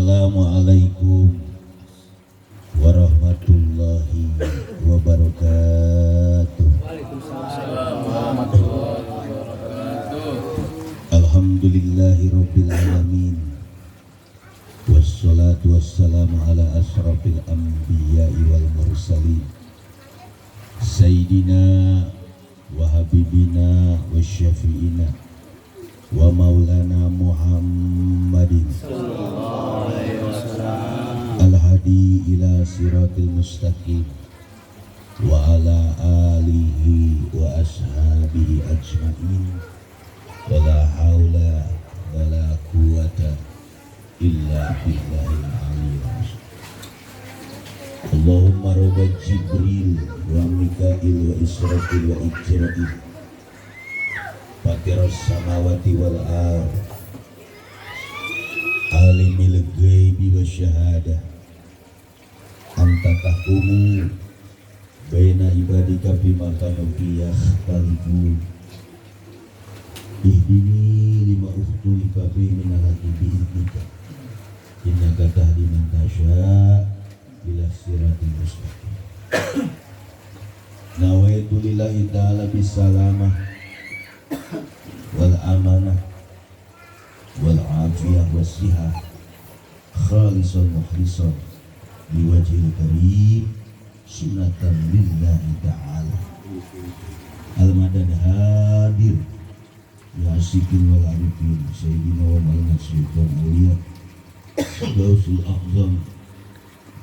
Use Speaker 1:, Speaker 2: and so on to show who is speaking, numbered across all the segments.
Speaker 1: Assalamualaikum warahmatullahi wabarakatuh.
Speaker 2: Waalaikumsalam warahmatullahi wabarakatuh.
Speaker 1: Alhamdulillahi rabbil alamin. Wassalatu wassalamu ala asrafil anbiya'i wal mursalin. Sayyidina wa habibina wa syafi'ina wa maulana Muhammadin
Speaker 2: Sallallahu alaihi wasallam.
Speaker 1: al-hadi ila siratil mustaqim wa ala alihi wa ashabihi ajma'in wa la hawla wa la quwata illa billahil aliyyil azim. Allahumma rabba Jibril wa Mikail wa Israfil wa Ijrail Fakiras samawati wal ard alimil ghaibi wa syahadah anta tahkumu baina ibadika bima kanu yakhtalifun ihdini lima ukhtulifa fihi min al-haqqi bi'idnika innaka tahdi man tasha' ila siratil mustaqim. Nawaitu lillahi ta'ala bisalamah wal amanah wal afiyah wasihah khalisan mukhlisan liwajhil karim sunnatan lillahi ta'ala al-madad hadir ya asikin wal arifin sayyidina wa malana sultan awliya gausul a'zam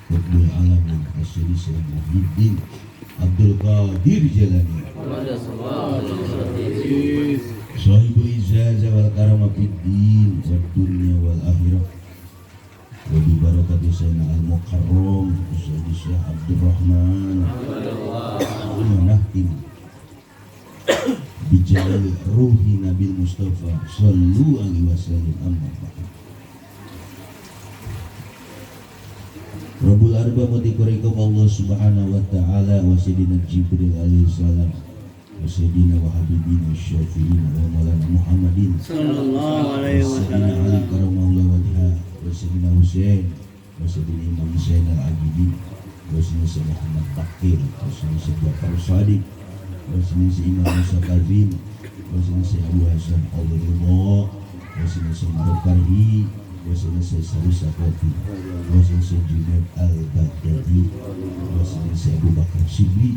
Speaker 1: Rabbul alamin asyidi sayyid Muhyiddin Abdul Qadir Jalani Sahibul Izzazah wal Karamah fid din wad dunya wal akhirah wa bi barakati sayyidina al-mukarram sayyidi Syekh Abdul Rahman Nahtim bi jalal ruhi Nabi Mustafa sallu alaihi wasallam amma ba'd. Rabbul arba mutikurikum Allah subhanahu wa ta'ala wa sayyidina Jibril alaihi salam wa sayyidina wa habibina syafi'ina wa maulana Muhammadin
Speaker 2: Sallallahu alaihi
Speaker 1: wa sayyidina Ali
Speaker 2: wasallam.
Speaker 1: karamahullah wajha wa sayyidina Husain wa sayyidina Imam Husain al-Abidin wa sayyidina Sayyid Muhammad Bakir wa sayyidina Sayyid Jafar Sadiq wa sayyidina Sayyid Imam Musa Kazim wa sayyidina Sayyid Abu Hasan al-Ridha wa sayyidina Sayyid Maruf Karhi wa sayyidina Sayyid Saru Sakoti wa sayyidina Sayyid Junaid al-Baghdadi wa sayyidina Sayyid Abu Bakar Shibli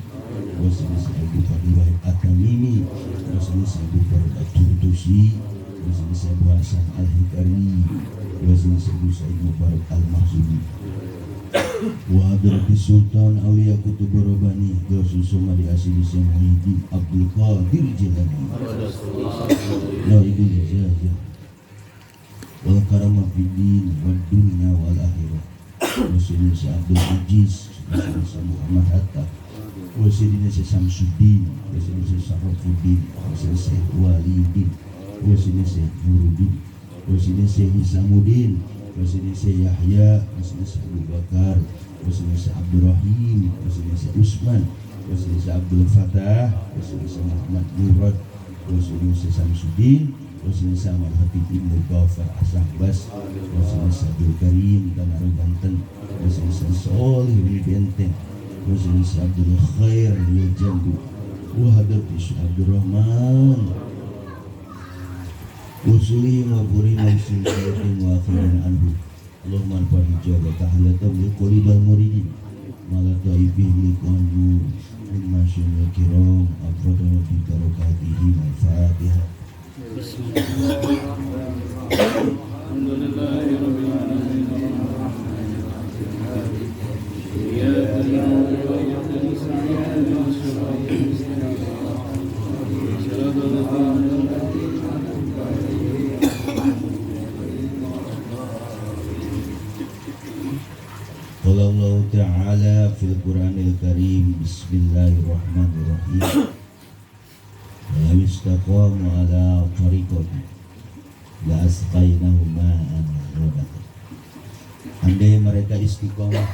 Speaker 1: wa sayyidina Sayyid Abu Fadil Wahid At-Tamimi wa sayyidina Sayyid Abu Farid At-Turtusi wa sayyidina Sayyid Abu Hasan al-Hikari wa sayyidina Sayyid Sayyid Mubarak al-Mahzubi wa hadrati Sultan Auliya Kutub Rabbani Gausul Somadi Asili Sayyid Muhyiddin Abdul Qadir Jilani la ibul ijazah wal karamah fid din wad dunya wal akhirah wa sayyidina Sayyid Abdul Aziz wa sayyidina Sayyid Muhammad Hatta wa sayyidina Sayyid Samsuddin wa sayyidina Sayyid Sarafuddin wa sayyidina Sayyid Walidin wa sayyidina Sayyid Nuruddin wa sayyidina Sayyid Hisamuddin wa sayyidina Sayyid Yahya wa sayyidina Sayyid Abu Bakar wa sayyidina Sayyid Abdul Rahim wa sayyidina Sayyid Usman wa sayyidina Sayyid Abdul Fatah wa sayyidina Sayyid Muhammad Murad wa sayyidina Sayyid Samsuddin wa sayyidina Sayyid Ahmad Hatib Ibn Ghaffar Asahbas wa sayyidina Sayyid Abdul Karim Tanah Banten wa sayyidina Sayyid Solih bin Benteng wa sayyidina Sayyid Abdul Khair bin Jambu wa hadrati Sayyid Abdul Rahman usuli wa buri nausin wa akhirin anhu Allahumma al-fahijah wa tahiyatam li qulibal muridin malat daibih li qandu min masyil kiram afradana bi barakatihi al-fatihah.
Speaker 2: Alhamdulillahi rabbil alamin.
Speaker 1: Qala Allah Ta'ala fil Qur'anil Karim bismillahirrahmanirrahim wa istaqamu ala tariqati la asqainahum ma'an ghadaqa. Andai mereka istiqomah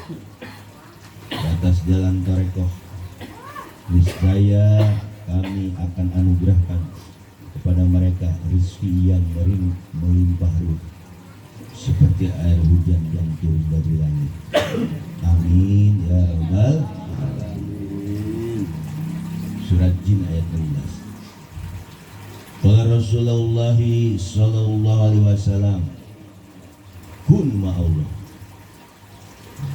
Speaker 1: di atas jalan tarekoh, niscaya kami akan anugerahkan kepada mereka rezeki yang melimpah ruah. seperti air hujan yang turun dari langit. Amin ya rabbal alamin. Surat Jin ayat 16. Qala Rasulullah sallallahu alaihi wasallam, kun ma'allah,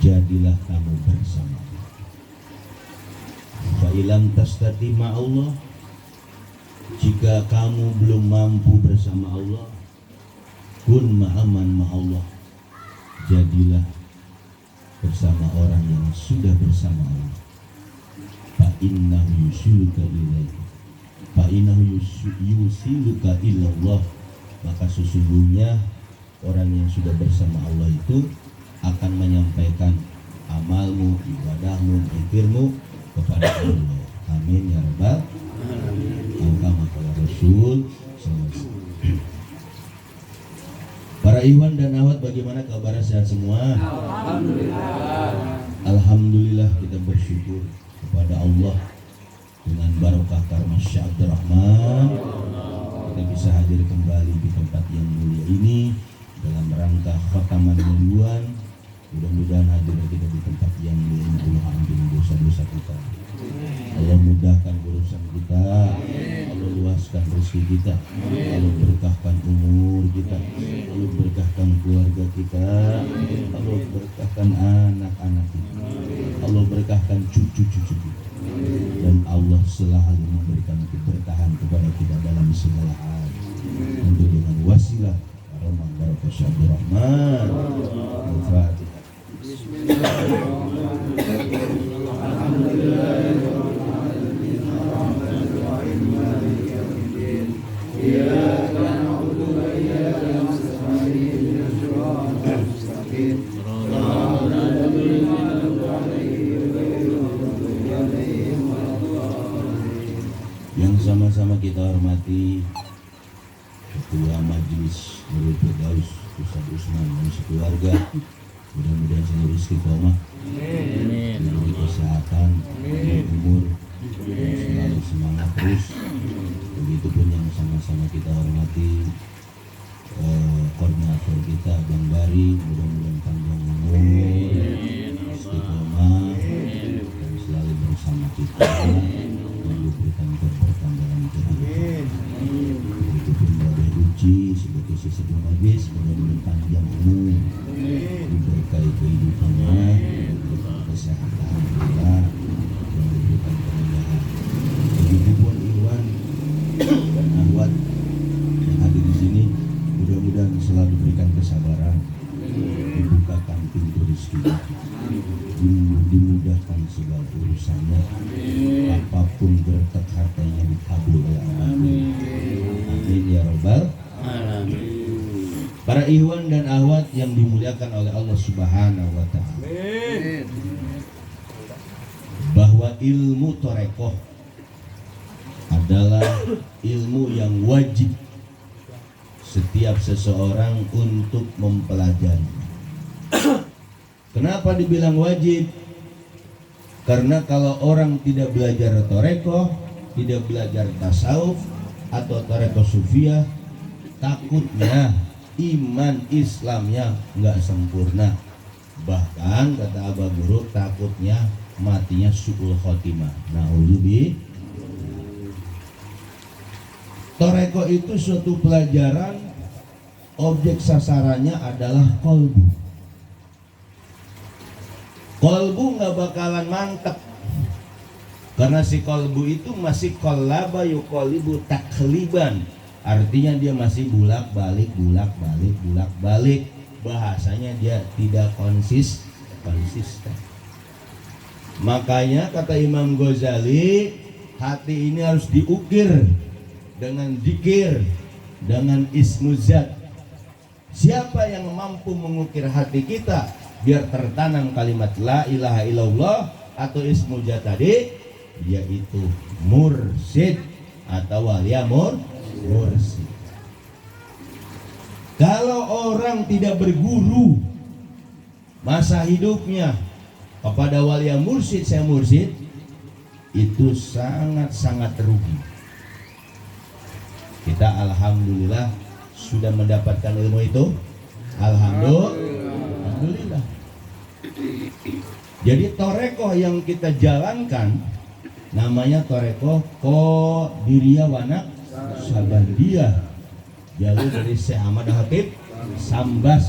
Speaker 1: jadilah kamu bersama Allah. Fa ilam tastati ma'allah, jika kamu belum mampu bersama Allah, kun ma'aman ma'allah, jadilah bersama orang yang sudah bersama Allah. Fa innahu yusiluka ilaihi, fa innahu yusiluka ilallah, maka sesungguhnya orang yang sudah bersama Allah itu akan menyampaikan amalmu, ibadahmu, zikirmu kepada Allah. Amin ya rabbal alamin. Kama qala Rasul sallallahu alaihi wasallam. Para ikhwan dan akhwat, bagaimana kabar, sehat semua? Alhamdulillah, kita bersyukur kepada Allah dengan barokah karma Syekh Abdul Rahman kita bisa hadir kembali di tempat yang mulia ini dalam rangka khataman mingguan. Mudah-mudahan hadir kita di tempat yang mulia ini Allah ampun dosa-dosa kita, Allah mudahkan urusan kita, Allah luaskan rezeki kita, Allah berkahkan umur kita, Allah berkahkan keluarga kita, Allah berkahkan anak-anak kita, Allah berkahkan cucu-cucu kita, dan Allah selalu memberikan keberkahan kepada kita dalam segala hal. Untuk dengan wasilah Rahman Barakah Syekh Abdul Rahman. Al-Fatihah. Yang sama-sama kita hormati Ketua Majelis Nurul Firdaus Ustaz Usman dan sekeluarga, mudah-mudahan seluruh istiqomah, diberi kesehatan, umur, dan selalu semangat terus. Begitupun yang sama-sama kita hormati koordinator kita Bang Bari, mudah-mudahan panjang umur, istiqomah, dan selalu bersama kita memberikan kekuatan dalam kehidupan. Begitupun Mbak Uci sebagai sesepuh majlis, mudah-mudahan panjang umur, diberkahi kehidupannya, diberikan kesehatan pula, dan diberikan kemudahan. Begitupun Iwan dan Ahwat yang hadir di sini, mudah-mudahan selalu diberikan kesabaran, dibukakan pintu rezeki, dimudahkan segala urusannya, apapun berkat hartanya dikabul oleh Allah. Amin ya rabbal alamin. Para ikhwan dan akhwat yang dimuliakan oleh Allah Subhanahu wa taala, bahwa ilmu torekoh adalah ilmu yang wajib setiap seseorang untuk mempelajari. Kenapa dibilang wajib? Karena kalau orang tidak belajar torekoh, tidak belajar tasawuf atau torekoh sufiah, takutnya iman Islamnya nggak sempurna. Bahkan kata Abah Guru, takutnya matinya su'ul khotimah. Na'udzubillah. Torekoh itu suatu pelajaran, objek sasarannya adalah kolbu. Kolbu nggak bakalan mantep, karena si kolbu itu masih kolaba yukolibu takliban, artinya dia masih bulak-balik, bulak-balik, bulak-balik. Bahasanya dia tidak konsisten. Makanya kata Imam Ghazali, hati ini harus diukir dengan zikir, dengan ismuzat. Siapa yang mampu mengukir hati kita biar tertanam kalimat la ilaha illallah atau ismuzat tadi, yaitu mursyid atau walia mursyid. Kalau orang tidak berguru masa hidupnya kepada walia mursyid, saya mursyid, itu sangat-sangat rugi. Kita alhamdulillah sudah mendapatkan ilmu itu, Alhamdulillah. Jadi torekoh yang kita jalankan namanya torekoh Qadiriyah Wanak Sabandiyah, jalur dari Syekh Ahmad Hatib Sambas,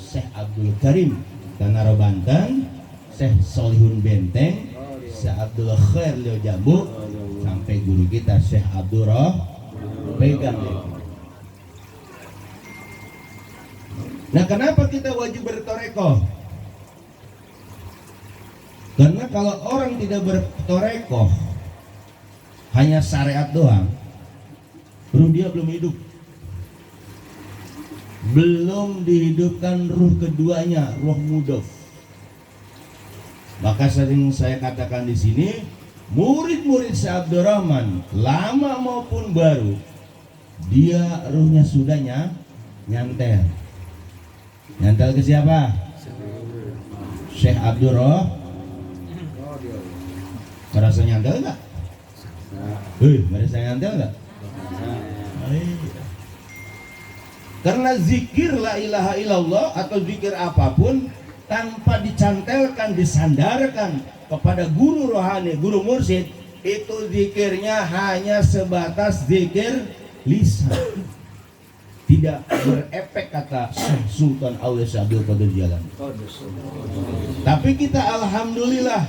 Speaker 1: Syekh Abdul Karim Tanaro Banten, Syekh Solihun Benteng, Syekh Abdul Khair Leo Jambu, sampai guru kita Syekh Abdul Roh pegang. Nah, kenapa kita wajib bertorekoh? Karena kalau orang tidak bertorekoh, hanya syariat doang, ruh dia belum hidup. Belum dihidupkan ruh keduanya, ruh mudhof. Maka sering saya katakan di sini, murid-murid Syekh Abdul Rahman, lama maupun baru, dia ruhnya sudah nyantel. Nyantel ke siapa? Syekh Abdul Rahman. Merasa nyantel enggak? Merasa nyantel enggak? Karena zikir la ilaha illallah atau zikir apapun tanpa dicantelkan, disandarkan kepada guru rohani, guru mursyid, itu zikirnya hanya sebatas zikir lisan. Tidak berefek, kata Sultan Aulia Abdul Qadir Jilani. Tapi kita alhamdulillah,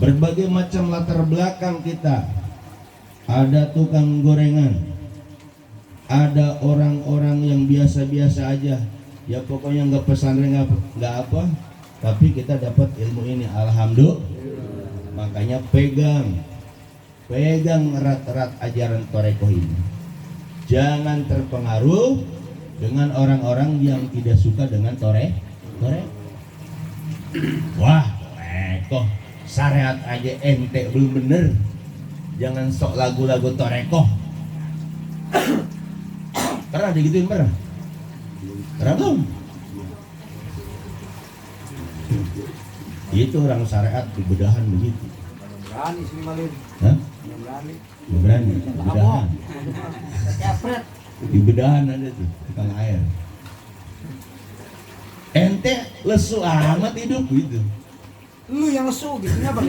Speaker 1: berbagai macam latar belakang kita, ada tukang gorengan, ada orang-orang yang biasa-biasa aja, ya pokoknya nggak pesantren nggak apa, tapi kita dapat ilmu ini, alhamdulillah. Makanya pegang erat-erat ajaran torekoh ini. Jangan terpengaruh dengan orang-orang yang tidak suka dengan torekoh. Wah, torekoh syariat aja ente belum bener, jangan sok lagu-lagu torekoh. Pernah digituin pernah? Pernah belum? Itu orang syariat dibedahan begitu.
Speaker 2: Berani sih malin.
Speaker 1: Hah?
Speaker 2: Berani.
Speaker 1: Dibedahan. Dibedahan ada tuh tukang air. Ente lesu amat hidup gitu.
Speaker 2: Lu yang lesu gitu nya Bang.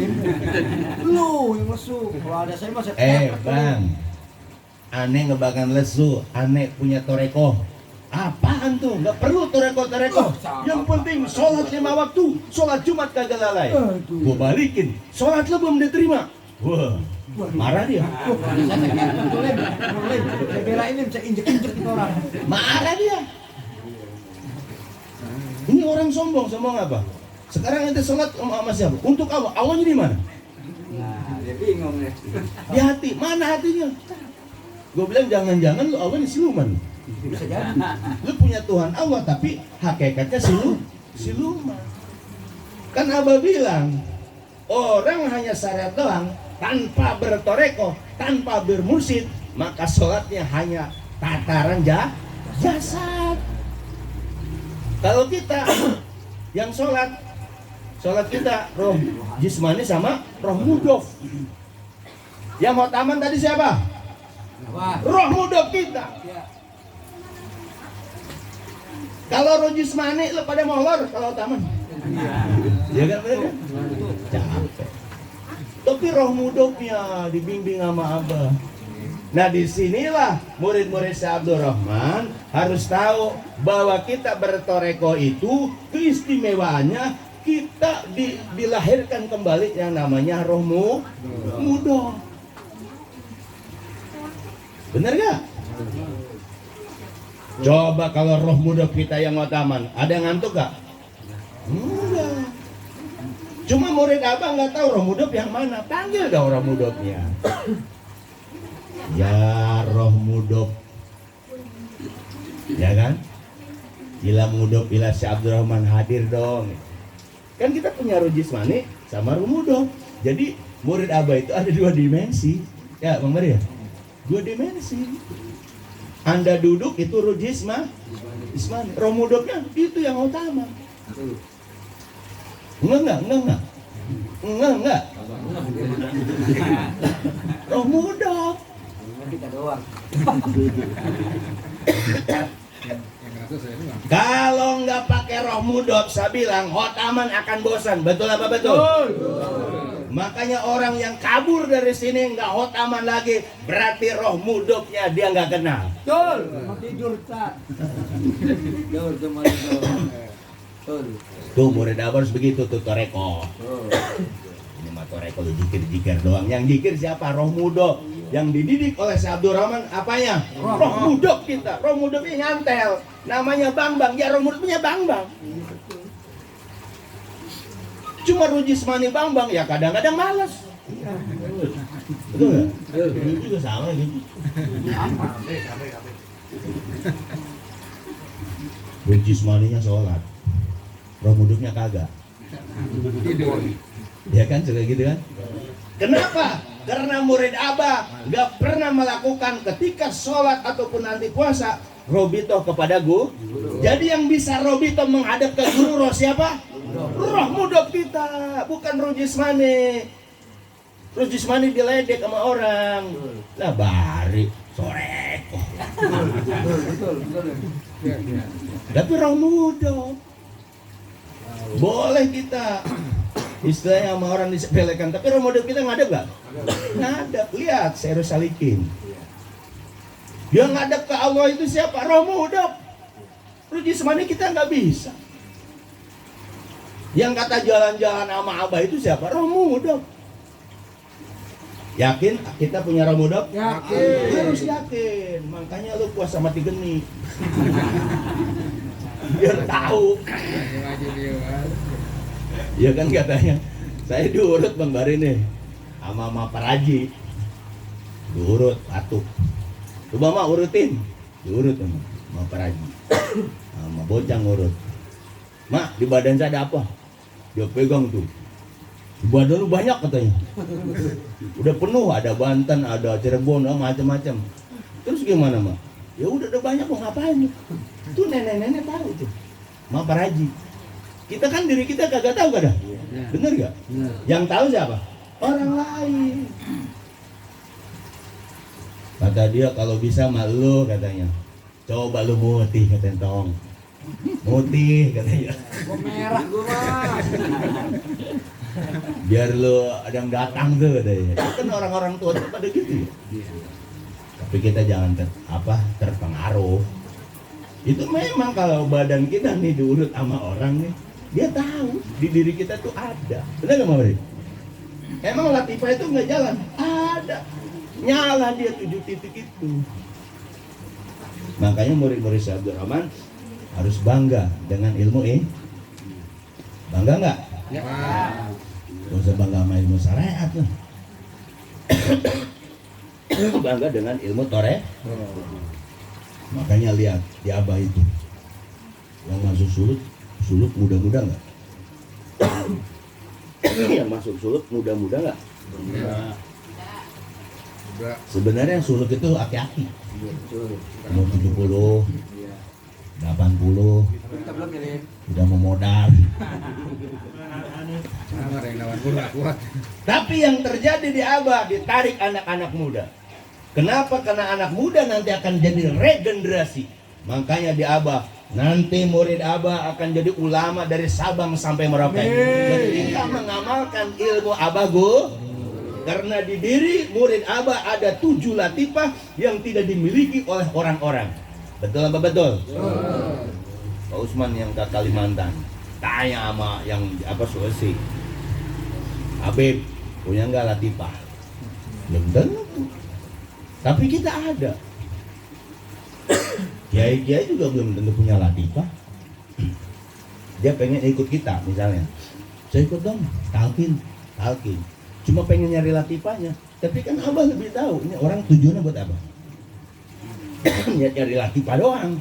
Speaker 2: Lu yang lesu. Kalau ada saya mah saya
Speaker 1: Bang, aneh ngebakan lesu, aneh punya torekoh. Apaan tuh? Nggak perlu torekoh. Yang penting sholat 5 waktu, sholat Jumat kagak lalai. Gua balikin, sholat lu belum diterima. Wah, marah dia.
Speaker 2: Saya belain ini, saya injek-injek itu orang.
Speaker 1: Marah dia. Ini orang sombong apa? Sekarang ente sholat sama siapa? Untuk apa? Awalnya di mana?
Speaker 2: Nah, dia bingung nih.
Speaker 1: Di hati. Mana hatinya? Gue bilang jangan-jangan lu awalnya siluman.
Speaker 2: Bisa jadi.
Speaker 1: Lu punya Tuhan Allah tapi hakikatnya siluman. Kan Abah bilang, orang hanya syariat doang, tanpa bertoreko, tanpa bermursyid, maka sholatnya hanya tataran jasad. Kalau kita yang sholat kita roh jismani sama roh mudhof. Yang mau taman tadi siapa? Roh mudhof kita. Kalau roh jismani lu pada molor kalau taman. Ya kan bener? Capek. Tapi roh mudhofnya dibimbing sama Abah. Nah, disinilah murid-murid Syekh Abdul Rahman harus tahu bahwa kita bertoreko itu keistimewaannya kita dilahirkan kembali yang namanya roh mudhof. Bener gak? Coba kalau roh mudhof kita yang otaman, ada yang ngantuk gak? Enggak. Cuma murid Abah nggak tahu roh mudhof yang mana. Panggil dong roh mudhofnya. Ya roh mudhof, ya kan? Ila mudhof ila Syekh Abdul Rahman, hadir dong. Kan kita punya roh jismani sama roh mudhof. Jadi murid Abah itu ada 2 dimensi. Ya Bang Mari ya? 2 dimensi. Anda duduk itu roh jismani, roh mudhofnya itu yang utama. Enggak. Roh mudhof.
Speaker 2: Kita doang.
Speaker 1: Kalau nggak pakai roh mudok, saya bilang Hotaman akan bosan. Betul apa betul? Makanya orang yang kabur dari sini nggak Hotaman lagi, berarti roh mudoknya dia nggak kenal.
Speaker 2: Betul. Mau tidur tak? Tidur cuma tidur. Betul.
Speaker 1: Tuh murid abang harus begitu tuh Toreko. Ini mah Toreko lu jikir-jikir doang. Yang jikir siapa? Roh mudok. Yang dididik oleh Syekh Abdurrahman apanya? Roh mudok kita. Roh mudoknya nyantel. Namanya Bang. Ya roh mudoknya Bang. Cuma Rujismani Bang ya kadang-kadang malas. Betul nggak? Itu juga sama gitu. Rujismaninya sholat, roh mudoknya kagak. Ya kan juga gitu kan? Kenapa? Karena murid Abah nggak pernah melakukan ketika sholat ataupun nanti puasa robito kepada guru. Jadi yang bisa robito menghadap ke guru roh siapa? Roh mudok kita, bukan roh jismani. Roh jismani diledek sama orang. Lah bari sore. Tapi roh mudok boleh kita istilahnya sama orang disepelekan, tapi roh mudok kita ngadep gak? Ngadep, lihat saya harus salikin. Yang ngadep ke Allah itu siapa? Roh mudok. Roh jismani kita nggak bisa. Yang kata jalan-jalan sama Abah itu siapa? Roh mudok. Yakin kita punya roh mudok?
Speaker 2: Yakin.
Speaker 1: Harus yakin. Makanya lu puasa mati geni. Biar tahu. Ya kan katanya. Saya diurut Bang Bari nih. Sama Paraji. Diurut patuk. Coba mah urutin. Diurut sama Paraji. Sama Bocang urut. Mak, di badan saya ada apa? Dia pegang tuh. Di badan lu banyak katanya. Udah penuh, ada Banten, ada Cirebon, macam-macam. Terus gimana, Mak? Ya udah banyak, mau ngapain? Tuh nenek-nenek tahu tuh. Mak Paraji. Kita kan diri kita kagak tahu kadang. Bener gak? Yang tahu siapa? Orang lain. Kata dia kalau bisa malu katanya. Coba lu mutih katanya tong. Mutih katanya.
Speaker 2: Gua merah gua.
Speaker 1: Biar lu ada yang datang tuh katanya. Itu kan orang-orang tua tuh pada gitu ya. Tapi kita jangan terpengaruh. Itu memang kalau badan kita nih diurut sama orang nih, dia tahu di diri kita tuh ada. Benar nggak Mabri? Emang Latifah itu nggak jalan? Ada. Nyala dia 7 titik itu. Makanya murid-murid Syekh Abdurrahman harus bangga dengan ilmu ini. Bangga nggak?
Speaker 2: Ya.
Speaker 1: Gak usah bangga sama ilmu syariat lah. Bangga dengan ilmu tore. Makanya lihat di Abah itu yang masuk sulut muda-muda nggak? Yang masuk sulut muda-muda nggak? Sebenarnya yang sulut itu aki-aki. Umur 70, 80, udah mau modal. Tapi yang terjadi di Abah ditarik anak-anak muda. Kenapa? Karena anak muda nanti akan jadi regenerasi. Makanya di Abah nanti murid Abah akan jadi ulama dari Sabang sampai Merauke. Ketika mengamalkan ilmu Abah karena di diri murid Abah ada 7 latifah yang tidak dimiliki oleh orang-orang. Betul apa betul? Pak Usman yang ke Kalimantan tanya sama yang Sulawesi, Habib punya nggak latifah? Belum tentu. Tapi kita ada. Kiai-kiai juga belum tentu punya latifah. Dia pengen ikut kita misalnya. Saya ikut dong, talkin. Cuma pengen nyari latifahnya. Tapi kan Abah lebih tahu. Ini orang tujuannya buat apa? Nyari latifah doang.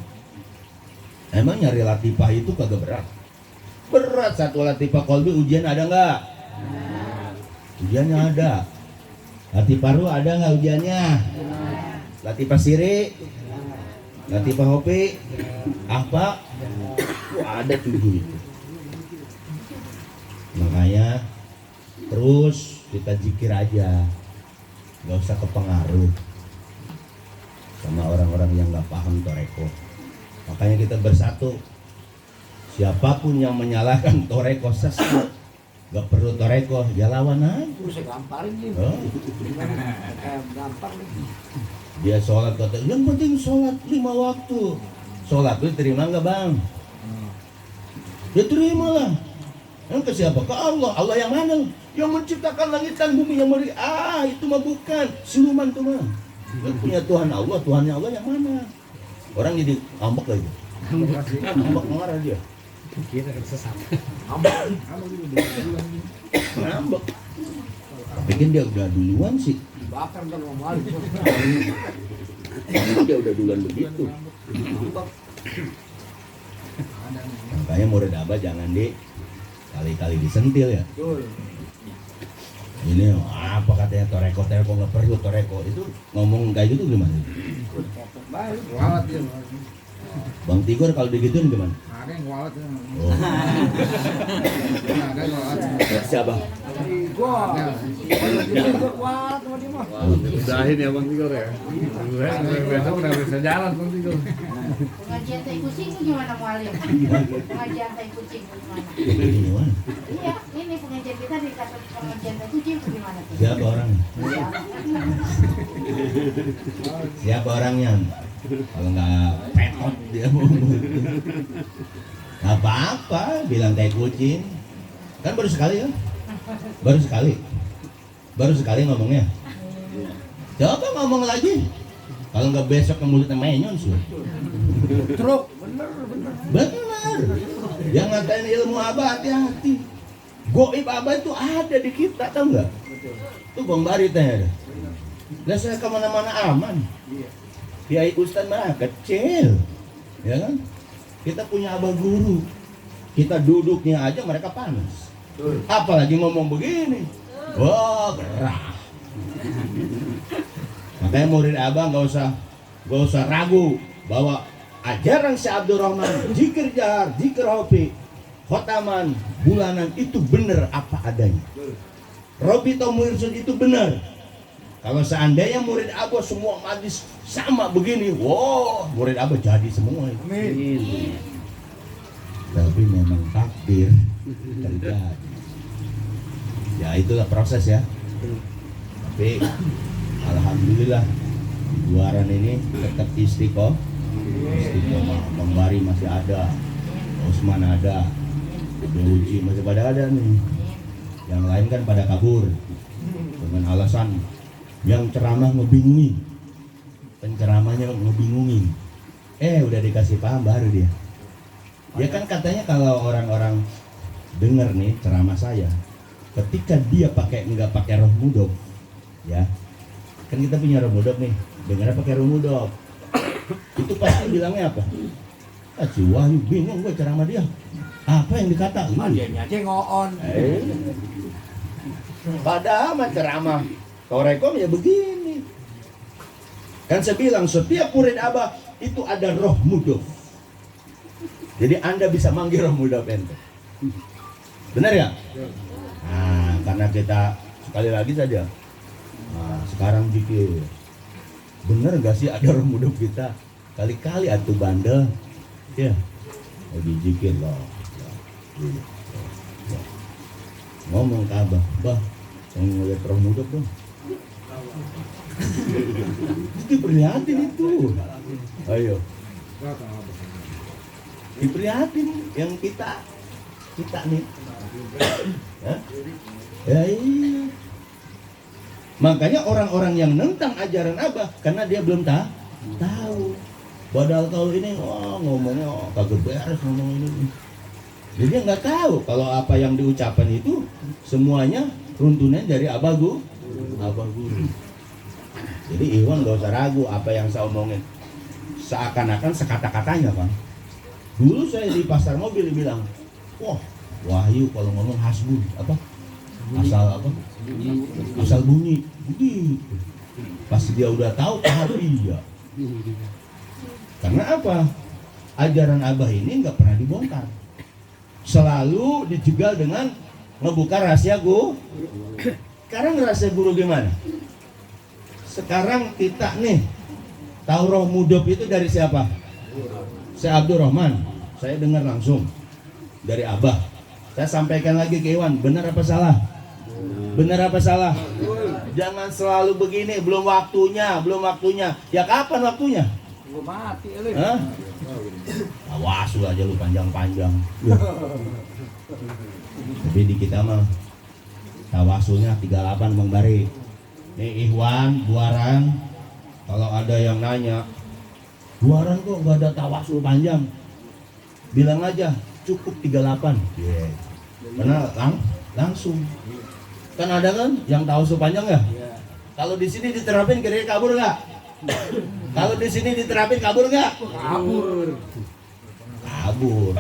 Speaker 1: Emang nyari latifah itu kagak berat. Berat satu latifah kolbi ujian ada nggak? Ujiannya ada. Latifah ruh ada nggak ujiannya? Latifah siri, latifah hopi, apa? Ada 7 itu. Makanya terus kita zikir aja, nggak usah kepengaruh sama orang-orang yang nggak paham toreko. Makanya kita bersatu. Siapapun yang menyalahkan toreko sesat, gak perlu toreko, dia lawan aja.
Speaker 2: Saya gamparin nih.
Speaker 1: Oh.
Speaker 2: Kayak gampar nih.
Speaker 1: Dia sholat kata, yang penting sholat 5 waktu. Sholat itu terima nggak bang? Ya terima lah. Yang ke siapa? Ke Allah. Allah yang mana? Yang menciptakan langit dan bumi yang beri. Itu mah bukan siluman tuh mah. Yang punya Tuhan Allah, Tuhannya Allah yang mana? Orang jadi ngambek lagi. Ngambek marah dia.
Speaker 3: Kira sesat.
Speaker 1: Ngambek. Bikin dia udah duluan sih.
Speaker 2: Dibakar kan sama Malik.
Speaker 1: Dia udah duluan begitu. Makanya murid Abah jangan kali-kali disentil ya.
Speaker 2: Betul.
Speaker 1: Ini apa katanya toreko nggak perlu toreko itu ngomong kayak gitu gimana?
Speaker 2: Baik.
Speaker 3: Walat dia.
Speaker 1: Bang Tigor kalau digituin gimana?
Speaker 3: Ada yang walat ya.
Speaker 1: Oh.
Speaker 3: Ada yang walat.
Speaker 1: Siapa?
Speaker 2: Gua. Gua kuat sama dia mah.
Speaker 3: Udahin ya Bang Tigor ya. Besok udah bisa jalan Bang Tigor.
Speaker 4: Pengajian tai kucing itu gimana Mualim? Pengajian tai kucing itu gimana?
Speaker 1: Ini mana?
Speaker 4: Iya, ini pengajian kita dikasih pengajian tai kucing itu gimana tuh?
Speaker 1: Siapa orang? Siapa orangnya? Kalau nggak petot dia mau. Nggak apa-apa, bilang tai kucing. Kan baru sekali ya? Baru sekali ngomongnya. Coba ngomong lagi. Kalau nggak besok ke mulutnya menyon sih.
Speaker 2: Truk.
Speaker 1: Benar. Yang ngatain ilmu Abah hati-hati. Goib Abah itu ada di kita, tau nggak? Itu Bang Bari tanya. Lah saya kemana-mana aman. Kiai Ustaz mah kecil, ya kan? Kita punya Abah guru. Kita duduknya aja mereka panas. Apalagi ngomong begini. Wah, gerah. Makanya murid Abah nggak usah ragu bahwa ajaran Syekh Abdul Rahman, zikir jahar, zikir hobi, khotaman, bulanan itu benar apa adanya. Robi Tomursun itu benar. Kalau seandainya murid Abah semua majlis sama begini, wow, murid Abah jadi semua itu.
Speaker 2: Amin.
Speaker 1: Tapi memang takdir terjadi. Ya itulah proses ya. Tapi alhamdulillah di luaran ini tetap istiqomah. Bang Bari masih ada, Osman ada, Uji masih pada ada nih. Yang lain kan pada kabur dengan alasan yang ceramah ngebingungi, penceramahnya ngebingungin. Udah dikasih paham baru dia. Dia kan katanya kalau orang-orang dengar nih ceramah saya, ketika dia nggak pakai roh mudok, ya kan kita punya roh mudok nih, dengarnya pakai roh mudok, itu pasti bilangnya apa? Si Wahyu bingung gue ceramah dia, apa yang dikata?
Speaker 2: Dia aja ngoon.
Speaker 1: Padahal mah ceramah Torekom ya begini. Kan saya bilang setiap murid Abah itu ada roh mudok. Jadi Anda bisa manggil roh mudok ente. Benar ya? Nah, karena kita sekali lagi saja. Nah, sekarang zikir. Bener gak sih ada roh mudok kita? Kali-kali atuh bandel. Ya. Lebih zikir loh. Ngomong ke Abah, Bah, yang ngeliat roh mudok dong. Itu prihatin itu. Ayo. Diprihatin yang kita nih. Hah? Ya iya. Makanya orang-orang yang nentang ajaran Abah karena dia belum tahu. Padahal kalau ini ngomongnya kagak beres ngomong ini. Jadi dia nggak tahu kalau apa yang diucapkan itu semuanya runtunan dari Abah Guru. Jadi Iwan gak usah ragu apa yang saya omongin. Seakan-akan sekata-katanya kan. Dulu saya di pasar mobil bilang, wah Wahyu kalau ngomong hasbun apa? Asal apa? Asal bunyi. Begitu. Pasti dia udah tahu tahap iya. Karena apa? Ajaran Abah ini nggak pernah dibongkar. Selalu dijegal dengan ngebuka rahasia guru. Sekarang rahasia guru gimana? Sekarang kita nih tahu roh mudok itu dari siapa? Saya Abdurrahman, saya dengar langsung dari Abah. Saya sampaikan lagi ke Iwan, benar apa salah? Benar apa salah? Jangan selalu begini, belum waktunya, belum waktunya. Ya kapan waktunya?
Speaker 2: Gua mati
Speaker 1: Hah? Awas lu aja lu panjang-panjang. Tapi di kita mah tawasulnya 38 Bang Bari. Nih Ikhwan, Buaran, kalau ada yang nanya, Buaran kok nggak ada tawasul panjang? Bilang aja cukup 38. Yeah. Karena langsung. Kan ada kan yang tawasul panjang ya? Kalau di sini diterapin kira-kira kabur nggak? Kalau di sini diterapin kabur nggak? Kabur.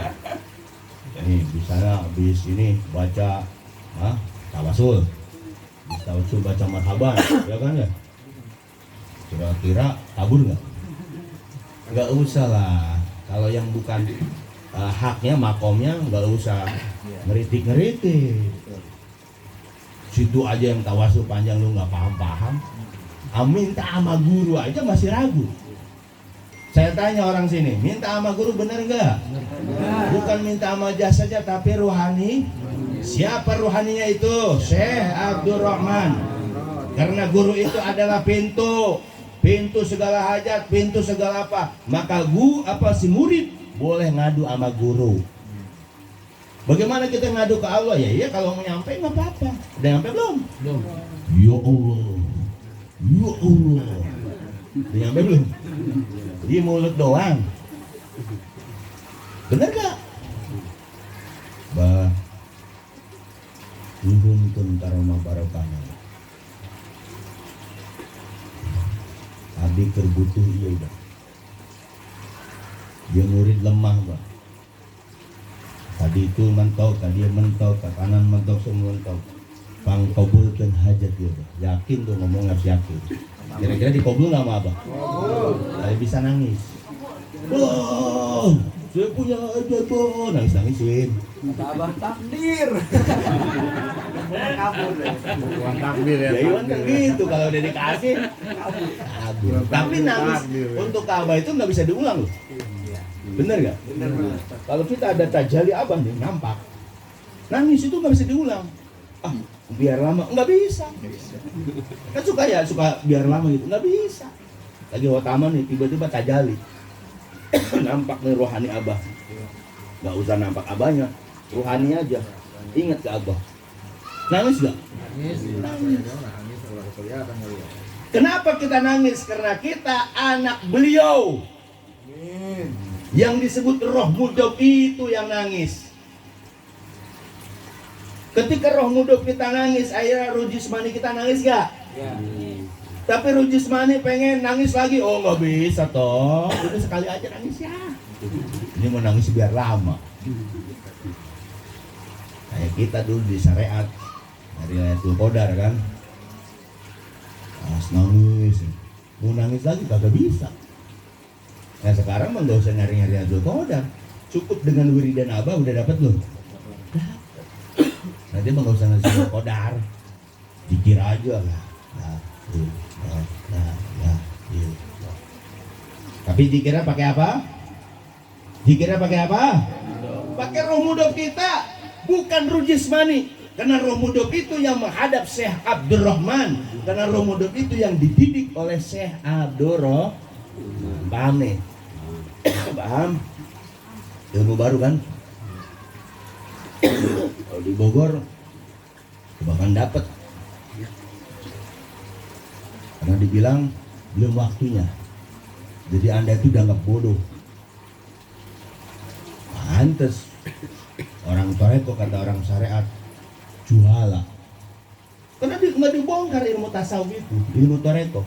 Speaker 1: Nih misalnya habis ini baca tawasul. Habis tawasul baca marhaban, ya kan ya? Kira-kira kabur nggak? Nggak usah lah. Kalau yang bukan haknya, makomnya nggak usah ngeritik-ngeritik. Situ aja yang tawasul panjang lu nggak paham-paham. Minta sama guru aja masih ragu. Saya tanya orang sini, minta sama guru bener nggak? Bukan minta sama jas saja, tapi ruhani. Siapa ruhaninya itu? Syekh Abdurrahman. Karena guru itu adalah pintu segala hajat, pintu segala apa. Maka si murid boleh ngadu sama guru. Bagaimana kita ngadu ke Allah? Ya kalau mau nyampe nggak apa-apa. Udah nyampe belum? Belum. Ya Allah. Ya Allah. Udah nyampe belum? Di mulut doang. Bener gak? Bah, nuhunkeun karomah barokahna. Abdi keur butuh ieu udah. Dia murid lemah, Bah. Tadi itu mentok, tadi mentok, ke kanan mentok, semua mentok. Pangkabulkeun hajat dia, Bah. Yakin tuh ngomong harus yakin. Kira-kira dikabul nggak sama Abah? Saya bisa nangis. Wah, saya punya hajat, Bah. Nangis-nangisin.
Speaker 2: Abah takdir. Kabur deh.
Speaker 3: Uang takdir ya.
Speaker 1: Ya Iwan kan gitu, kalau udah dikasih kabur. Tapi nangis untuk Abah itu nggak bisa diulang loh. Bener nggak?
Speaker 2: Bener.
Speaker 1: Kalau kita ada tajalli Abah nih, nampak nangis itu nggak bisa diulang. Biar lama nggak bisa. Kan suka biar lama gitu, nggak bisa. Lagi wataman nih, tiba-tiba tajalli. Nampak nih rohani Abah. Nggak usah nampak Abahnya, rohani aja. Ingat ke Abah. Nangis nggak? Nangis. Kenapa kita nangis? Karena kita anak beliau. Yang disebut roh mudok itu yang nangis. Ketika roh mudok kita nangis, akhirnya ruh jismani kita nangis gak? Ya. Tapi ruh jismani pengen nangis lagi, oh nggak bisa toh. Udah sekali aja nangis ya. Ini mau nangis biar lama. Kayak kita dulu di syariat dari Lailatul Qadar kan. Pas nangis, mau nangis lagi kagak bisa. Nah sekarang mah nggak usah nyari-nyari Lailatul Qadar, cukup dengan wiridan Abah udah dapat belum? Nanti mah nggak usah ngasih Qadar, dikir aja lah. Tapi dikira pakai apa? Dikira pakai apa? Pakai roh mudok kita, bukan ruh jismani. Karena roh mudok itu yang menghadap Syekh Abdurrahman. Karena roh mudok itu yang dididik oleh Syekh Abdurrahman. Paham nih? Paham? Ilmu baru kan? Kalau di Bogor bahkan dapat. Karena dibilang belum waktunya. Jadi Anda itu dianggap bodoh. Pantes orang toreko kata orang syariat juhala. Karena nggak dibongkar ilmu tasawuf itu, ilmu toreko.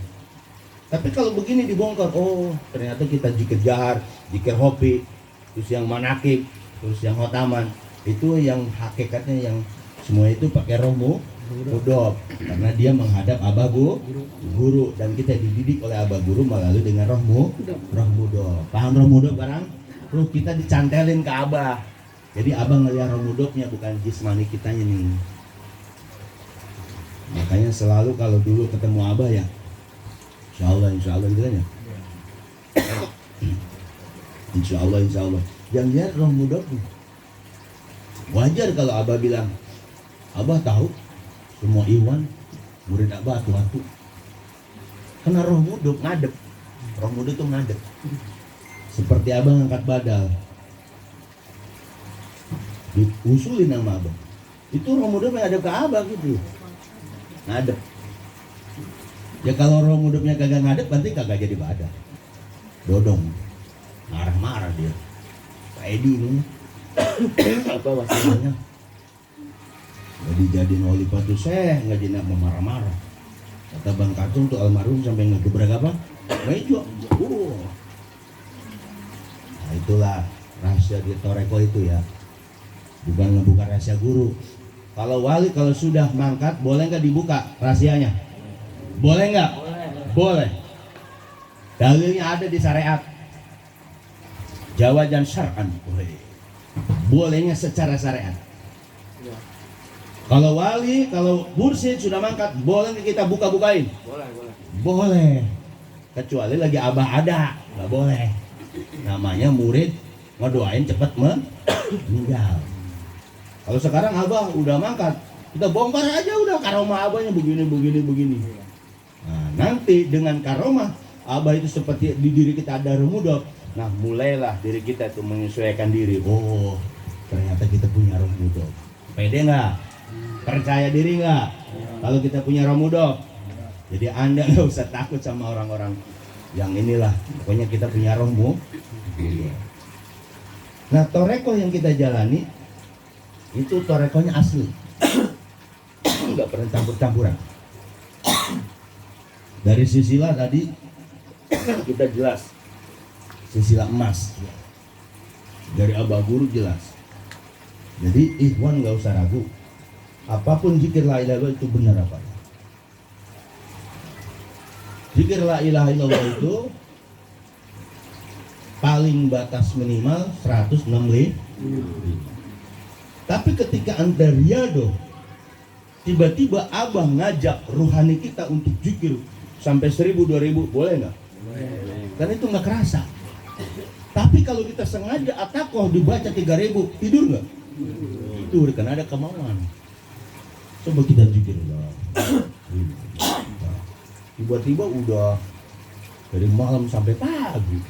Speaker 1: Tapi kalau begini dibongkar, oh ternyata kita zikir jahar, zikir hobi, terus yang manakib, terus yang hotaman, itu yang hakikatnya yang semua itu pakai roh mudok. Karena dia menghadap Abah guru dan kita dididik oleh Abah guru melalui dengan roh mudok. Paham roh mudok barang? Roh kita dicantelin ke Abah. Jadi Abah ngelihat roh mudoknya, bukan jismani kitanya nih. Makanya selalu kalau dulu ketemu Abah ya, insya Allah gitu kan ya. Insya Allah. Yang lihat roh mudok. Wajar kalau Abah bilang, Abah tahu semua Iwan murid Abah atu-atu. Karena roh mudok ngadep. Roh mudok tuh ngadep. Seperti Abah ngangkat badal, diusulin sama Abah. Itu roh mudok ngadep ke Abah gitu. Ngadep. Ya kalau roh mudoknya kagak ngadep, nanti kagak jadi badal. Dodong. Marah-marah dia. Pak Edi ini apa masalahnya? Gak dijadiin wali patu saya, nggak jadi marah-marah. Kata Bang Katung tuh almarhum sampai ngegebrak apa? Meja. Nah itulah rahasia di Toreko itu ya. Bukan ngebuka rahasia guru. Kalau wali kalau sudah mangkat boleh nggak dibuka rahasianya? Boleh nggak? Boleh. Dalilnya ada di syariat. Jawaban syar'an. Bolehnya secara syariat. Kalau wali, kalau mursyid sudah mangkat, boleh kita buka-bukain? Boleh. Kecuali lagi Abah ada, nggak boleh. Namanya murid ngedoain cepat meninggal. Kalau sekarang Abah udah mangkat, kita bongkar aja udah karomah Abahnya begini. Nah, nanti dengan karomah Abah itu seperti di diri kita ada roh mudok. Nah, mulailah diri kita itu menyesuaikan diri. Oh, ternyata kita punya roh mudok. Pede nggak? Percaya diri nggak? Kalau kita punya roh mudok. Jadi Anda nggak usah takut sama orang-orang yang inilah. Pokoknya kita punya roh mudok. Nah, toreko yang kita jalani itu torekonya asli. Nggak pernah campur-campuran. Dari sisilah tadi kita jelas. Sisilah emas. Dari Abah Guru jelas. Jadi ikhwan nggak usah ragu. Apapun zikir la ilaha illallah itu benar apa? Zikir la ilaha illallah itu paling batas minimal 165. Tapi ketika Anda riado, tiba-tiba Abah ngajak ruhani kita untuk zikir sampai 1000, 2000, boleh nggak? Karena itu nggak kerasa. Tapi kalau kita sengaja atakoh dibaca 3000, tidur nggak? Tidur karena ada kemauan. Coba kita zikir lah. Tiba-tiba udah dari malam sampai pagi.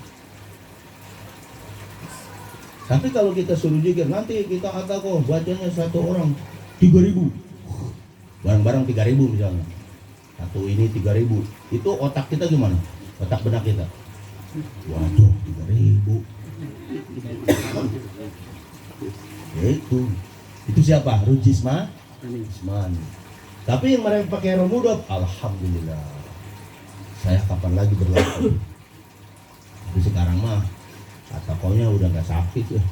Speaker 1: Tapi kalau kita suruh zikir, nanti kita atakoh bacanya satu orang 3000. Barang-barang 3000 misalnya. Satu ini 3000. Itu otak kita gimana? Otak benak kita. Waduh, 3000. Itu siapa? Rujisma Ismani. Tapi yang mereka pakai roh mudok, alhamdulillah. Saya kapan lagi berlaku? Tapi sekarang mah atakonya udah nggak sakit ya.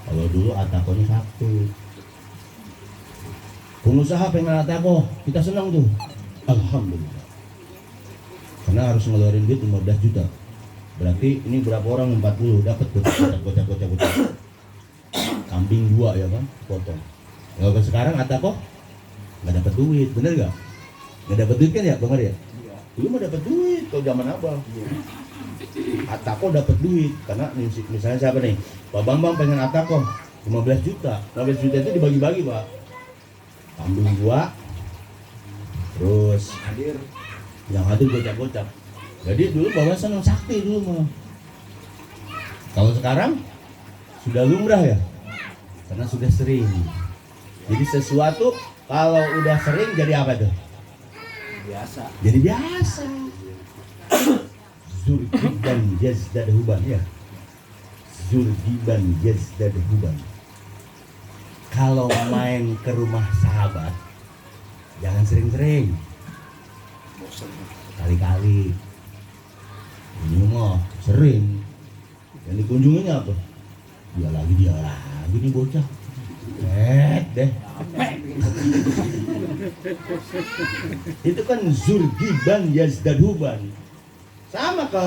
Speaker 1: Kalau dulu atakonya sakit. Pengusaha pengen atako, kita senang tuh. Alhamdulillah. Karena harus ngeluarin duit 15 juta. Berarti ini berapa orang? 40 dapat gocap. Kambing 2 ya kan, potong. Kalau sekarang atako nggak dapat duit, bener nggak? Nggak dapat duit kan ya, Bang Arya? Dulu mah dapat duit kalau zaman Abang. Atako dapat duit karena misalnya siapa nih? Pak Bambang pengen atako 15 juta. 15 juta itu dibagi-bagi, Pak. Kambing 2, terus hadir. Yang hadir gocap-gocap. Jadi dulu bawa senang sakti dulu mah. Kalau sekarang sudah lumrah ya, karena sudah sering. Jadi sesuatu kalau udah sering jadi apa tuh?
Speaker 2: Biasa.
Speaker 1: Jadi biasa. Zurgiban yazdad huban ya. Zurgiban yazdad huban. Kalau main ke rumah sahabat, jangan sering-sering. Kali-kali. Ini mah sering. Yang dikunjunginya apa? Dia lagi nih bocah. Deh. Itu kan zurgiban yazdaduban. Sama ke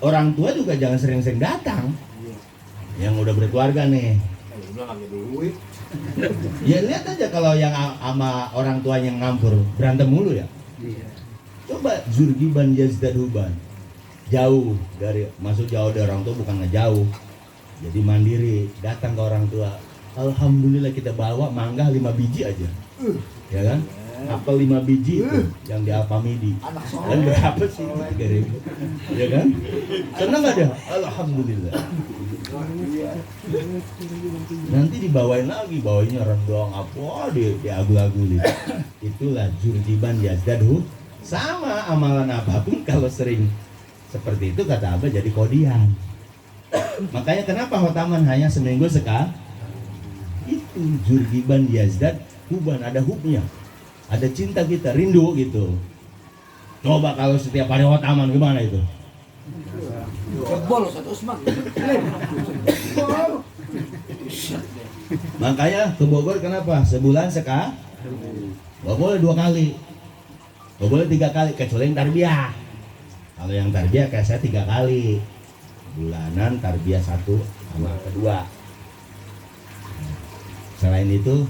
Speaker 1: orang tua juga jangan sering-sering datang. Yang udah berkeluarga nih. Ya lihat aja kalau yang sama orang tuanya ngampur berantem mulu ya. Coba zurgiban yazdaduban. jauh dari orang tua, bukan ngejauh. Jadi mandiri, datang ke orang tua. Alhamdulillah kita bawa mangga 5 biji aja. Ya kan? Apel 5 biji itu yang di Alfamidi. Dan berapa sih? 3.000. Ya kan? Senang gak dia? Alhamdulillah. Nanti dibawain lagi, bawanya rendang apa diagul-agulin. Itulah jurjiban yazdadhu. Sama amalan apapun kalau sering seperti itu kata Abah jadi kodian. Makanya kenapa khotaman hanya seminggu sekali? Itu jurjiban yazdad huban, ada hubnya. Ada cinta kita, rindu gitu. Coba kalau setiap hari khotaman gimana itu?
Speaker 2: Jebol satu Usman.
Speaker 1: Makanya ke Bogor kenapa? Sebulan sekali. Gak boleh 2 kali. Gak boleh 3 kali, kecuali yang tarbiyah. Kalau yang tarbiyah kayak saya 3 kali. Bulanan tarbiyah 1 sama kedua. Selain itu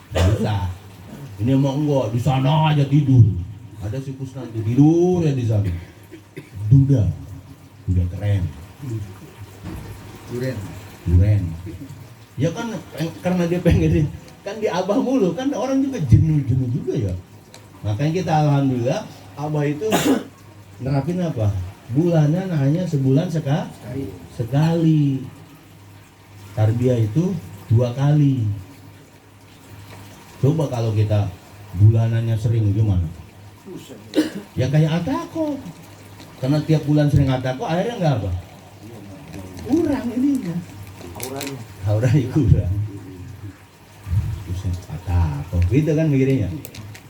Speaker 1: bisa. Ini mau enggak, di sana aja tidur. Ada si Kusnan tidur ya di sana. Duda keren. Duren. Ya kan karena dia pengen kan di Abah mulu, kan orang juga jenuh juga ya. Makanya kita alhamdulillah Abah itu nerapin apa? Bulanan hanya sebulan sekali. Tarbiyah itu 2 kali. Coba kalau kita bulanannya sering gimana? Ya kayak atako. Karena tiap bulan sering atako, akhirnya nggak apa? Kurang ininya. Auranya kurang. Buset, atako. Gitu kan mikirnya.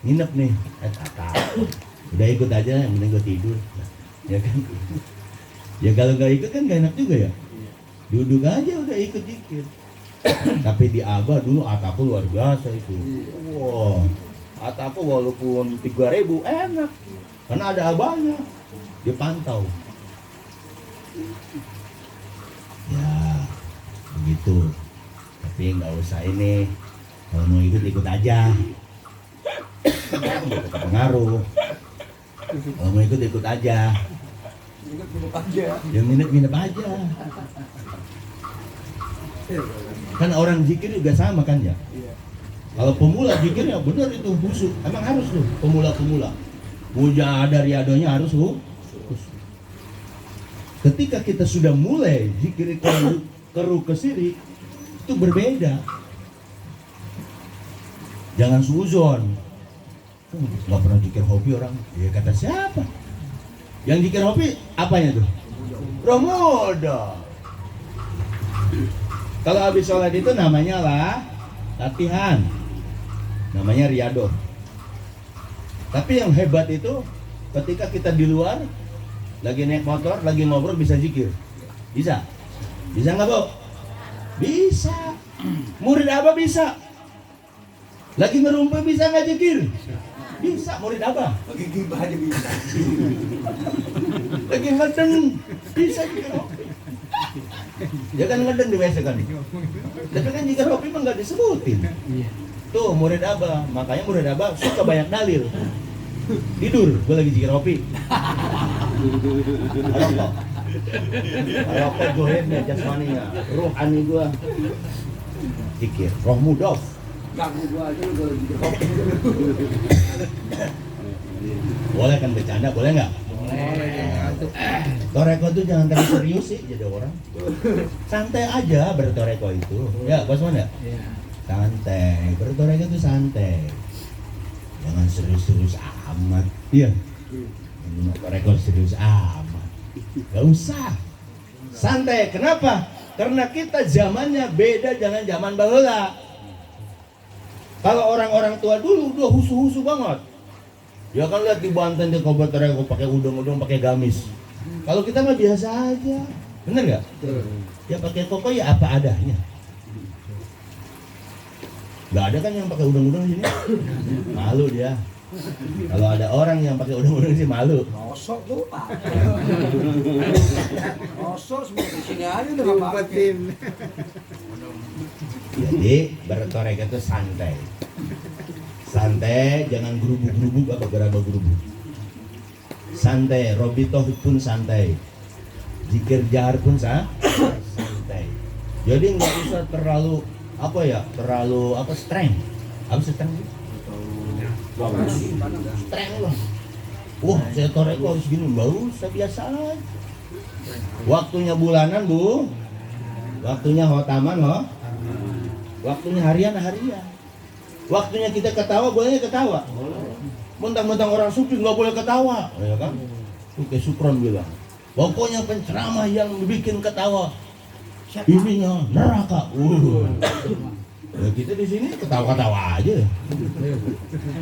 Speaker 1: Nginep nih, atako. Udah ikut aja, yang penting gue tidur. Ya kan? Ya kalau nggak ikut kan nggak enak juga ya. Duduk aja udah ikut dikit. Tapi di Abah dulu atako luar biasa itu. Wow, atako walaupun 3.000 enak, karena ada Abahnya, dia pantau. Ya begitu. Tapi nggak usah ini, kalau mau ikut aja. Nggak pengaruh. Kalau mau ikut aja. Yang nginep aja. Kan orang zikir juga sama kan ya. Kalau pemula zikirnya benar itu busuk. Emang harus tuh pemula. Muja ada riadonya harus khusus. Ketika kita sudah mulai zikir keru kesiri itu berbeda. Jangan suzon. Nggak pernah zikir hobi orang. Ya kata siapa? Yang zikir hobi apanya tuh? Ramadan. Kalau habis sholat itu namanya latihan, namanya riado. Tapi yang hebat itu ketika kita di luar, lagi naik motor, lagi ngobrol bisa zikir. Bisa nggak Bu? Bisa. Murid Abah bisa. Lagi ngerumput bisa nggak zikir? Bisa, murid Abah.
Speaker 2: Lagi gibah aja bisa.
Speaker 1: Lagi ngedeng bisa zikir. Ya kan ngedeng di WC kan. Tapi kan jika hobi mah nggak disebutin. Tuh murid Abah, makanya murid Abah suka banyak dalil. Tidur, gue lagi zikir hobi. Rokok johirnya, jasmaninya, rohani gue zikir, roh mudof.
Speaker 2: Ganggu gua aja lu kalau zikir hobi.
Speaker 1: Boleh kan bercanda, boleh nggak? Toreko tuh jangan terlalu serius sih jadi orang. Santai aja bertoreko itu. Ya, Bos Man ya? Santai. Bertoreko itu santai. Jangan serius-serius amat. Iya. Toreko serius amat. Gak usah. Santai. Kenapa? Karena kita zamannya beda dengan zaman baheula. Kalau orang-orang tua dulu udah husu-husu banget. Ya kan lihat di Banten dia kobar toreko pakai udung-udung, pakai gamis. Kalau kita mah biasa aja, bener nggak? Ya pakai koko ya apa adanya. Nggak ada kan yang pakai udung-udung di sini? Malu dia. Kalau ada orang yang pakai udung-udung sih malu.
Speaker 2: Nosok tuh Pak. Nosok semua di sini aja udah nggak pakai.
Speaker 1: Jadi bertoreko itu santai. Santai, jangan gerubuk-gerubuk apa gerabah gerubuk. santai, Robitoh pun santai, zikir jahar pun santai. Jadi nggak usah terlalu strength. Apa strength? Strength lah. Wah, saya toreko harus gini, nggak usah, biasa aja. Waktunya bulanan bu, waktunya khotaman loh, waktunya harian. Waktunya kita ketawa, bolehnya ketawa. Mentang-mentang orang sufi nggak boleh ketawa, ya kan? Itu kayak Sukron bilang. Pokoknya penceramah yang bikin ketawa, ininya neraka. Ya kita di sini ketawa-ketawa aja.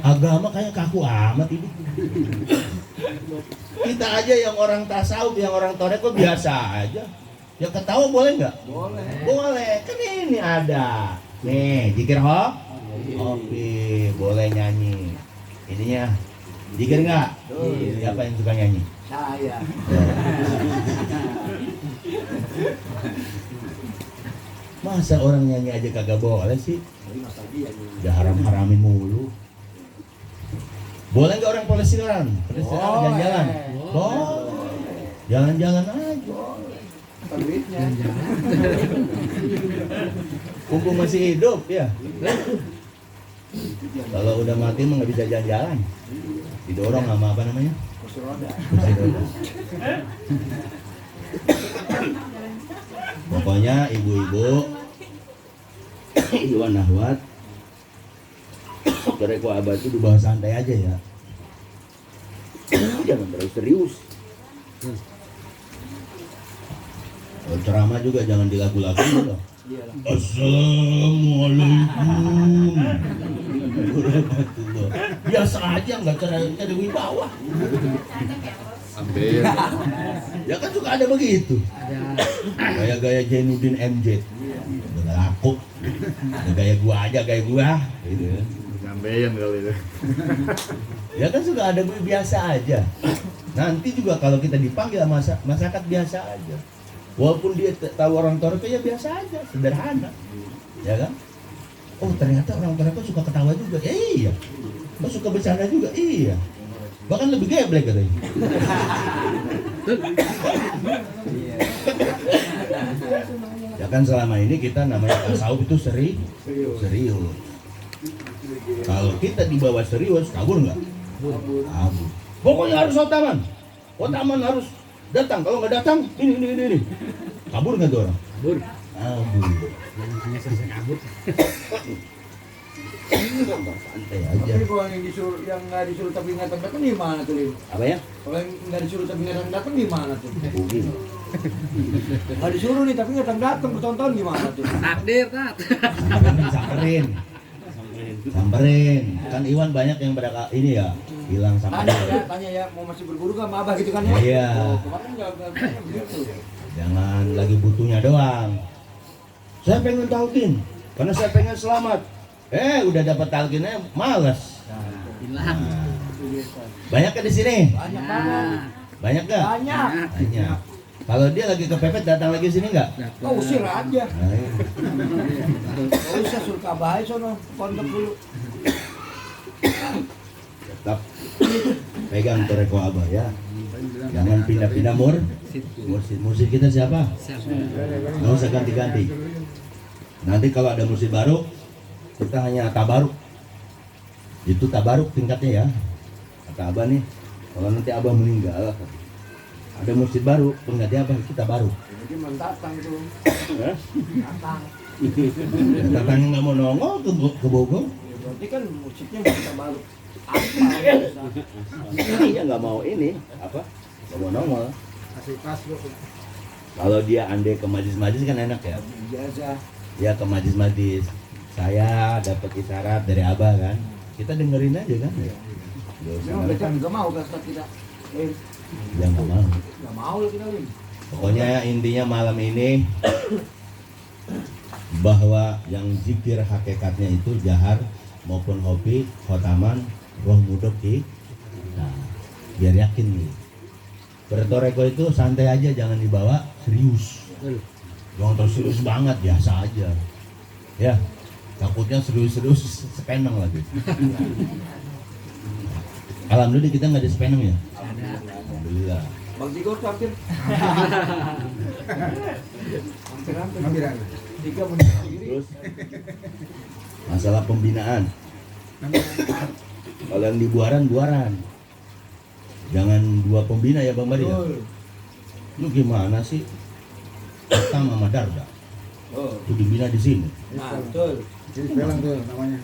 Speaker 1: Agama kayak kaku amat ini. Kita aja yang orang tasawuf, yang orang toreko biasa aja. Ya ketawa boleh nggak? Boleh. Kan ini ada. Nih, zikir Oke, boleh nyanyi. Ininya zikir nggak? Siapa yang suka nyanyi?
Speaker 2: Saya.
Speaker 1: Masa orang nyanyi aja kagak boleh sih? Udah haram-haramin mulu. Boleh nggak orang pelesiran? Jalan-jalan? Boleh. Jalan-jalan aja. Mumpung masih hidup ya. Kalau udah mati mah nggak bisa jalan-jalan. Didorong sama apa namanya? Kursi roda. Pokoknya ibu-ibu Iwan Nahwat Toreko Abah itu dibawa santai aja ya. Jangan terlalu serius. Kalau ceramah juga jangan dilagu-lagu loh. Assalamualaikum warahmatullahi. Biasa aja, nggak ada wibawa.
Speaker 3: Ambil.
Speaker 1: Ya kan suka ada begitu. Gaya-gaya Jainuddin MJ. Udah laku. Gaya gua aja, gaya gua. Gitu.
Speaker 3: Nyampein kali itu.
Speaker 1: Ya kan suka ada biasa aja. Nanti juga kalau kita dipanggil masyarakat biasa aja. Walaupun dia tahu orang Toreko ya biasa aja, sederhana. Ya kan? Oh ternyata orang Toreko suka ketawa juga. Ya iya. Oh suka bercanda juga. Iya. Bahkan lebih geblek katanya. Ya kan selama ini kita namanya tasawuf itu serius. Kalau kita dibawa serius, kabur nggak? Kabur. Pokoknya harus khotaman. Khotaman harus datang. Kalau nggak datang, ini. Kabur nggak tuh orang? Kabur. Kabur. Santai aja.
Speaker 2: Tapi kalau yang nggak disuruh tapi nggak datang gimana tuh Lim?
Speaker 1: Apa ya?
Speaker 2: Kalau yang nggak disuruh tapi nggak datang gimana tuh?
Speaker 1: Begini.
Speaker 2: Nggak disuruh nih tapi nggak datang bertahun-tahun gimana tuh?
Speaker 3: Takdir, Tat.
Speaker 1: Samperin. Kan Iwan banyak yang ini ya, hilang sampai.
Speaker 2: Tanya ya, mau masih berguru gak sama Abah gitu kan ya?
Speaker 1: Iya.
Speaker 2: Kemarin nggak begitu.
Speaker 1: Jangan lagi butuhnya doang. Saya pengen talqin, karena saya pengen selamat. Udah dapat talqinnya malas.
Speaker 3: Hilang.
Speaker 1: Banyak kan di sini?
Speaker 2: Banyak banget.
Speaker 1: Banyak gak? Banyak. Kalau dia lagi kepepet datang lagi sini nggak?
Speaker 2: Oh usir aja.
Speaker 1: Nah, iya.
Speaker 2: Gak usah suruh ke Abah aja sono, pondok dulu.
Speaker 1: Tetap pegang Toreko Abah ya. Jangan pindah-pindah mursid kita siapa? Nggak usah ganti-ganti. Nanti kalau ada mursid baru, kita hanya tabaruk. Itu tabaruk tingkatnya ya. Kata Abah nih, kalau nanti Abah meninggal, ada mursid baru, pengganti Abah kita baru.
Speaker 2: Jadi mendatang tuh. Datang.
Speaker 1: Datangnya nggak mau nongol ke Bogor.
Speaker 2: Ya, berarti kan musiknya bisa baru.
Speaker 1: Iya nggak mau ini apa? Nggak mau nongol.
Speaker 2: Kasih pas lu.
Speaker 1: Kalau dia andai ke majlis-majlis kan enak ya.
Speaker 2: Biasa.
Speaker 1: Ya ke majlis-majlis. Saya dapat isyarat dari Abah kan. Kita dengerin aja kan.
Speaker 2: Memang mereka juga mau ke Ustaz kita.
Speaker 1: Ya nggak mau.
Speaker 2: Nggak mau lu kita Lim.
Speaker 1: Pokoknya intinya malam ini bahwa yang zikir hakikatnya itu jahar maupun hobi, khotaman, roh mudok nah, biar yakin nih. Bertoreko itu santai aja, jangan dibawa serius. Jangan terus serius banget, biasa aja. Ya, takutnya serius-serius sepenang lagi. Alhamdulillah kita nggak ada sepenang ya. Alhamdulillah.
Speaker 2: Bang Jigo tuh hampir. Hampir. 3 menit sendiri.
Speaker 1: Terus masalah pembinaan. Kalau yang di buaran. Jangan 2 pembina ya Bang Mari.
Speaker 2: Betul.
Speaker 1: Lu gimana sih? Datang sama Darda.
Speaker 2: Oh.
Speaker 1: Itu dibina di sini.
Speaker 2: Nah, betul.
Speaker 3: Jadi film tuh namanya.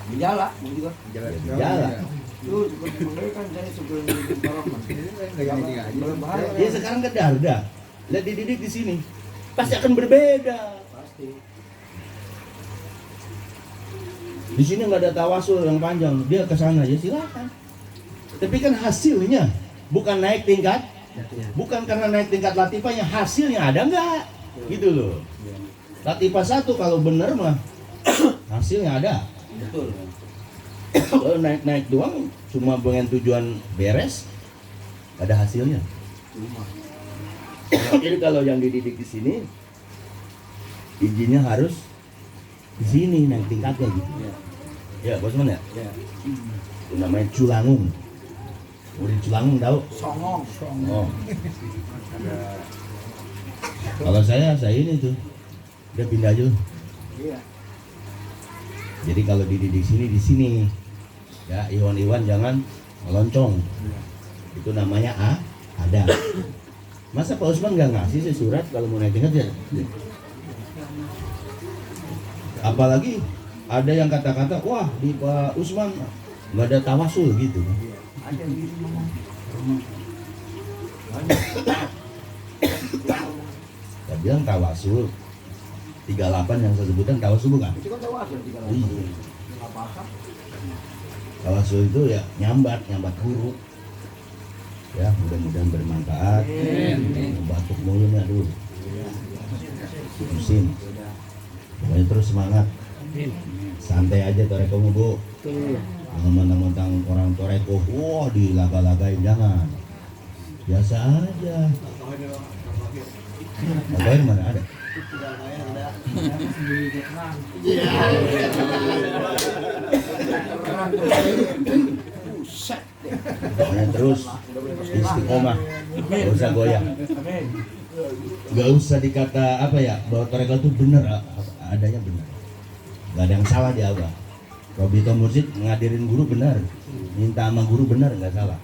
Speaker 2: Bijala, Bang Jigo.
Speaker 1: Bijala.
Speaker 2: Tuh, sebenarnya kan saya sebelum di Baroman. Belum bahaya.
Speaker 1: Ya sekarang ke Darda. Lihat dididik di sini. Pasti akan berbeda.
Speaker 2: Pasti.
Speaker 1: Di sini nggak ada tawasul yang panjang. Dia ke sana ya silakan. Tapi kan hasilnya bukan naik tingkat, bukan karena naik tingkat latifahnya, hasilnya ada nggak? Gitu loh. Latifah 1 kalau bener mah hasilnya ada.
Speaker 2: Betul.
Speaker 1: Kalau naik doang cuma dengan tujuan beres, ada hasilnya. Jadi kalau yang dididik di sini, izinnya harus di sini naik tingkatnya gitu. Ya, Bosman ya.
Speaker 2: Ya.
Speaker 1: Itu namanya culangung. Udah culangung tahu?
Speaker 2: Songong.
Speaker 1: Oh. Kalau saya ini tuh, udah pindah aja.
Speaker 2: Iya.
Speaker 1: Jadi kalau dididik di sini, ya Iwan jangan meloncong. Itu namanya ada. Masa Pak Usman nggak ngasih sih surat kalau mau naik tingkat ya? Apalagi ada yang kata-kata, wah di Pak Usman nggak ada tawasul gitu.
Speaker 2: Ada di rumah.
Speaker 1: Saya bilang tawasul 38 yang saya sebutkan tawasul bukan?
Speaker 2: Itu kan tawasul di dalam.
Speaker 1: Iya.
Speaker 2: Enggak paham.
Speaker 1: Tawasul itu ya nyambat huruf. Ya mudah-mudahan bermanfaat. Batuk mulu nih aduh. Musim. Pokoknya terus semangat. Santai aja torekomu Bu. Jangan mentang-mentang orang toreko, wah dilaga-lagain, jangan. Biasa aja. Lagain mana ada? Pokoknya terus istiqomah, gak usah goyah.
Speaker 2: Amin.
Speaker 1: Gak usah dikata apa ya, bahwa toreko itu benar, adanya benar. Gak ada yang salah di Abah. Robito Mursid ngadirin guru benar, minta sama guru benar, nggak salah.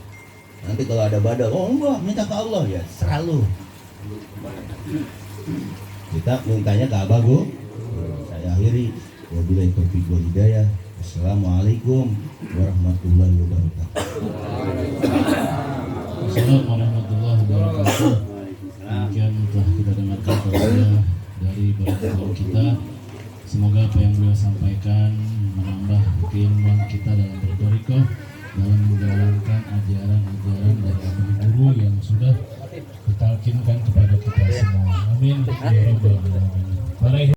Speaker 1: Nanti kalau ada badal, oh enggak, minta ke Allah ya, selalu. Kita mintanya ke Abah Bu. Saya akhiri, wabillahi taufiq wal hidayah. Assalamualaikum warahmatullahi wabarakatuh.
Speaker 5: Assalamualaikum warahmatullahi wabarakatuh. Demikian telah kita dengarkan dari para ulama kita. Semoga apa yang beliau sampaikan